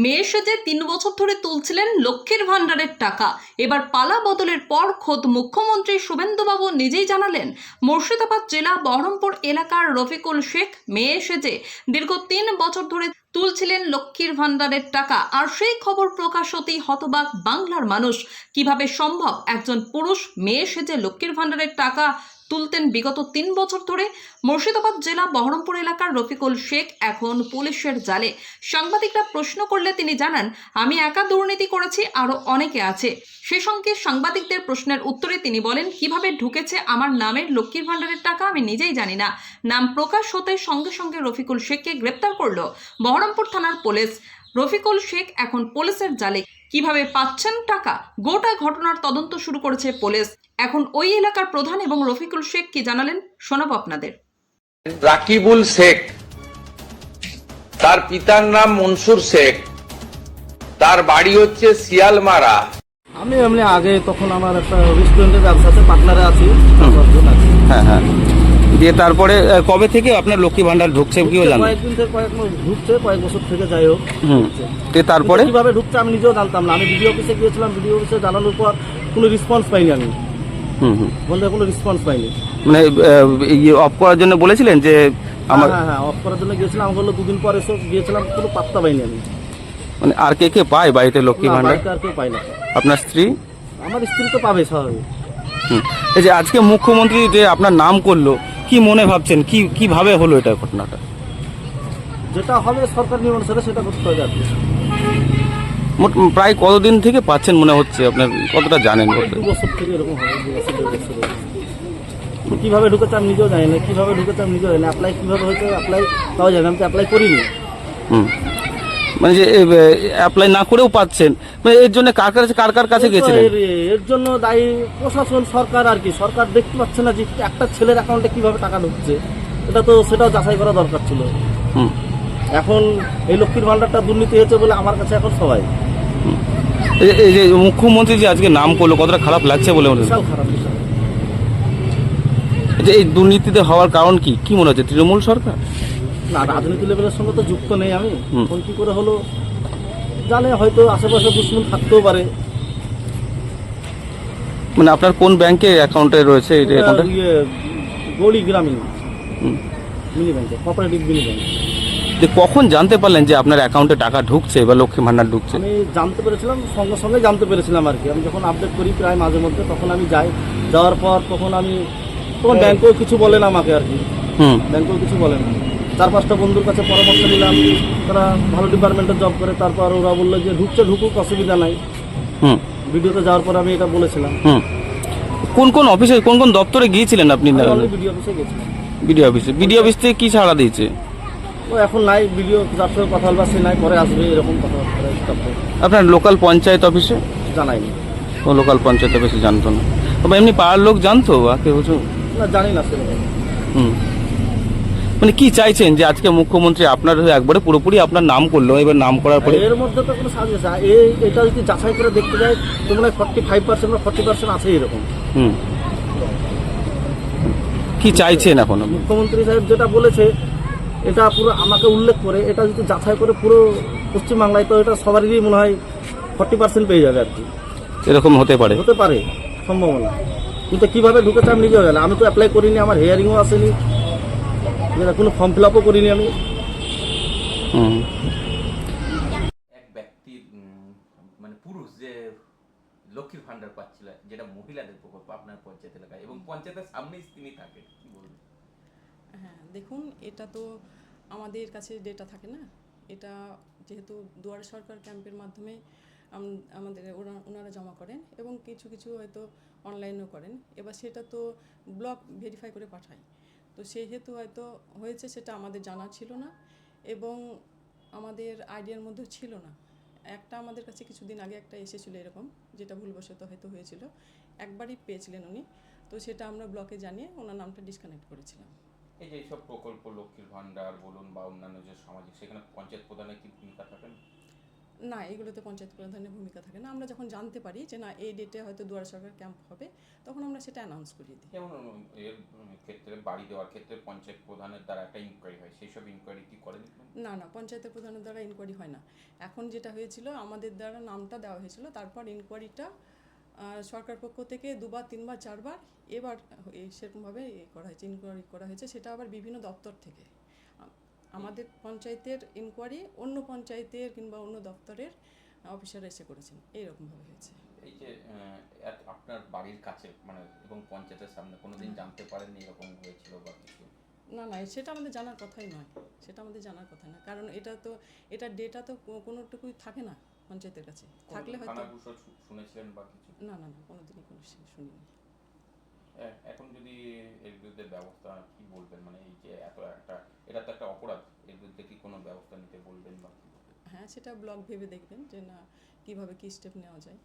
মেয়ের সেজে ৩ বছর ধরে তুলছিলেন লক্ষ্মীর ভাণ্ডারের টাকা। এবার পালা বদলের পর খোদ মুখ্যমন্ত্রী শুভেন্দুবাবু নিজেই জানালেন, মুর্শিদাবাদ জেলা বহরমপুর এলাকার রফিকুল শেখ মেয়ে সেজে দীর্ঘ ৩ বছর ধরে তুলছিলেন লক্ষ্মীর ভাণ্ডারের টাকা। আর সেই খবর প্রকাশ হতেই হতবাক বাংলার মানুষ। কিভাবে সম্ভব একজন পুরুষ মেয়ে সেজে লক্ষ্মীর ভাণ্ডারের টাকা তুলতেন বিগত ৩ বছর ধরে? মুর্শিদাবাদ জেলা বহরমপুর এলাকার রফিকুল শেখ এখন পুলিশের জালে। সাংবাদিকরা প্রশ্ন করলে তিনি জানান, আমি একা দুর্নীতি করেছি, আরো অনেকে আছে। সে সঙ্গে সাংবাদিকদের প্রশ্নের উত্তরে তিনি বলেন, কিভাবে ঢুকেছে আমার নামের লক্ষ্মীর ভাণ্ডারের টাকা আমি নিজেই জানি না। নাম প্রকাশ হতে সঙ্গে সঙ্গে রফিকুল শেখকে গ্রেপ্তার করল বহরমপুর থানার পুলিশ। রফিকুল শেখ এখন পুলিশের জালে। কিভাবে পাচ্ছেন টাকা, গোটা ঘটনার তদন্ত শুরু করেছে পুলিশ। এখন ওই এলাকার প্রধান এবং রফিকুল শেখ কি জানালেন শোনাবো আপনাদের। রাকিবুল শেখ, তার পিতার নাম মনসুর শেখ, তার বাড়ি হচ্ছে শিয়ালমারা। আমি এমনি আগে তখন আমার একটা রেস্টুরেন্টের ব্যবসা আছে, পার্টনারে আছি। হ্যাঁ হ্যাঁ, দিয়ে তারপরে কবে থেকে আপনার লক্ষ্মী ভান্ডার ঢুকছে কি জানেন? কয়েকদিন থেকে কয়েক মাস ঢুকছে, কয়েক বছর থেকে, যাই হোক। তারপরে কিভাবে ঢুকছে আমি নিজেও জানতাম না। আমি বিডিও অফিসে গিয়েছিলাম, বিডিও অফিসে জানানোর পর কোনো রেসপন্স পাইনি। আমি বলতে কোনো রেসপন্স পাইনি। মানে অফ করার জন্য বলেছিলেন যে আমার? হ্যাঁ, অফ করার জন্য গিয়েছিলাম। আমি বললো 2 দিন পর এসে গিয়েছিলাম, কোনো পাত্তা পাইনি আমি। মানে আর কে কে পায় বাড়িতে লক্ষ্মী ভান্ডার? আর কেউ পাই না। আপনার স্ত্রী? আমার স্ত্রী তো পাবে স্বাভাবিক। এই যে আজকে মুখ্যমন্ত্রী যে আপনার নাম করলো, কি মনে ভাবছেন, কিভাবে হলো এটা ঘটনাটা? যেটা হবে সরকার নিয়ম অনুসারে সেটা করতে হবে। আর কি প্রায় কতদিন থেকে পাচ্ছেন মনে হচ্ছে, আপনার কতটা জানেন? 2 বছর থেকে এরকম হবে, 2 বছর 1.5 বছর। কিভাবে ঢুকেছে আমি নিজেও জানি না, কিভাবে ঢুকেছে আমি নিজেও জানি না। অ্যাপ্লাই কিভাবে হয়েছে, অ্যাপ্লাই তাও জানি, আমি তো অ্যাপ্লাই করিনি। মানে যে অ্যাপ্লাই না করেও পাচ্ছেন, মানে এর জন্য কার কাছে গেছিলেন? এর জন্য দায়ী প্রশাসন, সরকার। আর কি সরকার দেখতে পাচ্ছে না যে একটা ছেলের অ্যাকাউন্টে কিভাবে টাকা ঢুকছে? সেটাও যাচাই করা দরকার ছিল। এখন এই লক্ষ্মীর ভান্ডারটা দুর্নীতি হয়েছে বলে আমার কাছে এখন সবাই। এই যে মুখ্যমন্ত্রী যে আজকে নাম করলো, কতটা খারাপ লাগছে বলে মনে হচ্ছে? বিশাল খারাপ, বিশাল। যে এই দুর্নীতিতে হওয়ার কারণ কি মনে হচ্ছে? তৃণমূল সরকার? না, রাজনীতি লেভেলের সঙ্গে তো যুক্ত নেই আমি। কোন কি করে হলো জানে, হয়তো আশেপাশে দুশ্মন থাকতেও পারে। মানে আপনার কোন ব্যাংকে অ্যাকাউন্টে রয়েছে এই অ্যাকাউন্টে? গৌড়ি গ্রামীণ মিনি ব্যাংকে, কোঅপারেটিভ মিনি ব্যাংক। যে কখন জানতে পারলেন যে আপনার অ্যাকাউন্টে টাকা ঢুকছে বা লক্ষ্মী ভান্ডার ঢুকছে? আমি জানতে পেরেছিলাম, সঙ্গে সঙ্গে জানতে পেরেছিলাম আর কি। আমি যখন আপডেট করি প্রায় মাঝে মধ্যে, তখন আমি যাওয়ার পর তখন ব্যাংকেও কিছু বলে না আমাকে আর কি। ব্যাংকেও কিছু বলে না। 4-5টা বন্ধুর কাছে পরামর্শ নিলাম, তারা ভালো ডিপার্টমেন্টে জব করে। তারপর ওরা বললো যে ঢুকুক, অসুবিধা নাই। ভিডিওতে যাওয়ার পর আমি এটা বলেছিলাম। কোন অফিসে, কোন দপ্তরে গিয়েছিলেন আপনি? ভিডিও অফিসে গেছিলাম। বিডিও অফিস থেকে কি ছাড়া দিয়েছে? ও এখন নাই, ভিডিও যার সঙ্গে কথা বলবা সে নাই, পরে আসবে, এরকম কথা। আপনার লোকাল পঞ্চায়েত অফিসে জানাইনি। ও লোকাল পঞ্চায়েত অফিসে জানতো না? তবে এমনি পাড়ার লোক জানতো বা কেউ? না, জানি না সেরকম। মানে কি চাইছেন যে আজকে মুখ্যমন্ত্রী আপনার একবারে পুরোপুরি আপনার নাম করলো, এবার নাম করার পরে এর মধ্যে তো কোনো সাহায্য এটা যদি যাচাই করে দেখতে যায় তো মনে হয় 45% বা 40% আছে এরকম। কি চাইছেন এখন? মুখ্যমন্ত্রী সাহেব যেটা বলেছে এটা পুরো আমাকে উল্লেখ করে, এটা যদি যাচাই করে পুরো পশ্চিমবাংলায়, তো এটা সবারই মনে হয় 40% পেয়ে যাবে আর কি। এরকম হতে পারে সম্ভাবনা। কিন্তু কিভাবে ঢুকেছে আমি নিজেও জানি। আমি তো অ্যাপ্লাই করিনি, আমার হিয়ারিংও আসেনি, কোনো ফর্ম ফিল আপও করিনি আমি। এক ব্যক্তির মানে পুরুষ যে লক্ষ্মীর ভান্ডার পাচ্ছিল, যেটা মহিলাদের প্রকল্প আপনার পঞ্চায়েত এলাকায়, এবং পঞ্চায়েতের সামনেই তিনি থাকেন, কি বলবেন? হ্যাঁ, দেখুন, এটা তো আমাদের কাছে ডেটা থাকে না। এটা যেহেতু দুয়ারে সরকার ক্যাম্পের মাধ্যমে আমাদের ওনারা জমা করেন, এবং কিছু হয়তো অনলাইনেও করেন। এবার সেটা তো ব্লক ভেরিফাই করে পাঠায়। তো সেহেতু হয়তো হয়েছে, সেটা আমাদের জানা ছিল না এবং আমাদের আইডিয়ার মধ্যেও ছিল না। আমাদের কাছে কিছুদিন আগে একটা এসেছিলো এরকম, যেটা ভুলবশত হয়তো হয়েছিল। একবারই পেয়েছিলেন উনি, তো সেটা আমরা ব্লকে জানিয়ে ওনার নামটা ডিসকানেক্ট করেছিলাম। এই যে এইসব প্রকল্প লক্ষ্মীর ভান্ডার বলুন বা অন্যান্য যে সামাজিক, সেখানে পঞ্চায়েত প্রধানের কি ভূমিকা থাকেন? না, এগুলোতে পঞ্চায়েত প্রধানের ভূমিকা থাকে না। আমরা যখন জানতে পারি যে না এই ডেটে হয়তো দুয়ারে সরকার ক্যাম্প হবে, তখন আমরা সেটা অ্যানাউন্স করিয়ে দিই। যেমন এর ক্ষেত্রে বাড়ি দেওয়ার ক্ষেত্রে পঞ্চায়েত প্রধানের দ্বারা একটা ইনকোয়ারি হয়, সেই সব ইনকোয়ারি কি করেন? না না, পঞ্চায়েতের প্রধানের দ্বারা ইনকোয়ারি হয় না। এখন যেটা হয়েছিল, আমাদের দ্বারা নামটা দেওয়া হয়েছিল, তারপর ইনকোয়ারিটা সরকার পক্ষ থেকে 2 বার 3 বার 4 বার এবার সেরকমভাবে করা হয়েছে, ইনকোয়ারি করা হয়েছে, সেটা আবার বিভিন্ন দপ্তর থেকে। আমাদের পঞ্চায়েতের ইনকোয়ারি অন্য পঞ্চায়েতের কিংবা অন্য দপ্তরের অফিসার এসে করেছেন, এইরকমভাবে হয়েছে। এই যে আপনার বাড়ির কাছে মানে এবং পঞ্চায়েতের সামনে কোনোদিন জানতে পারেননি এরকম হয়েছিল বা কিছু? না না, সেটা আমাদের জানার কথাই নয়, সেটা আমাদের জানার কথা না, কারণ এটা ডেটা তো কোনোটুকুই থাকে না পঞ্চায়েতের কাছে, থাকলে হয়তো। থানাঘুষো শুনেছিলেন বা কিছু? না না না, কোনোদিনই কোনো শুনিনি। এখন যদি এর বিরুদ্ধে ব্যবস্থা কি বলবেন, মানে এই যে এটা তো একটা অপরাধ, এর বিরুদ্ধে কি কোনো ব্যবস্থা নিতে বলবেন বা কি? হ্যাঁ, সেটা ব্লক ভেবে দেখবেন যে না কীভাবে কী স্টেপ নেওয়া যায়।